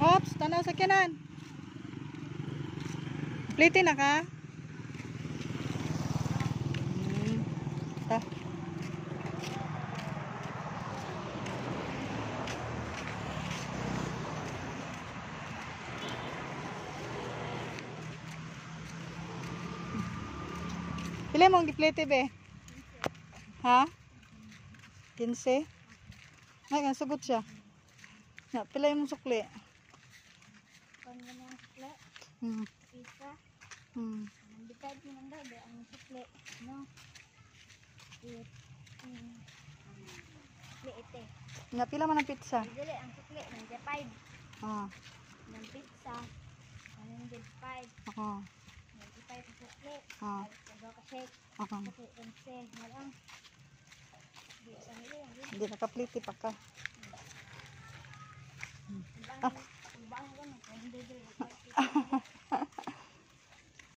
Ops, tanaw sa kanan. Plite na ka? Ta. Pila mong giplete be? Ha? 15? Ay, ang sagot siya. Na, pila yung sukli? Kung ganyan ang sukle, isa. Nandikad mo nang daw, ang sukle. No? Sukle ite. Na, pila man ang pizza? Dili, ang sukle, nandiya 5. Ah. Ng pizza, nandiya 5. Ako. Nandiya 5 ang sukle. Ah. Pagdaw ka shake. Ako. Kasi 11, malang. Di sa nila, Hindi nakaplite pa ka.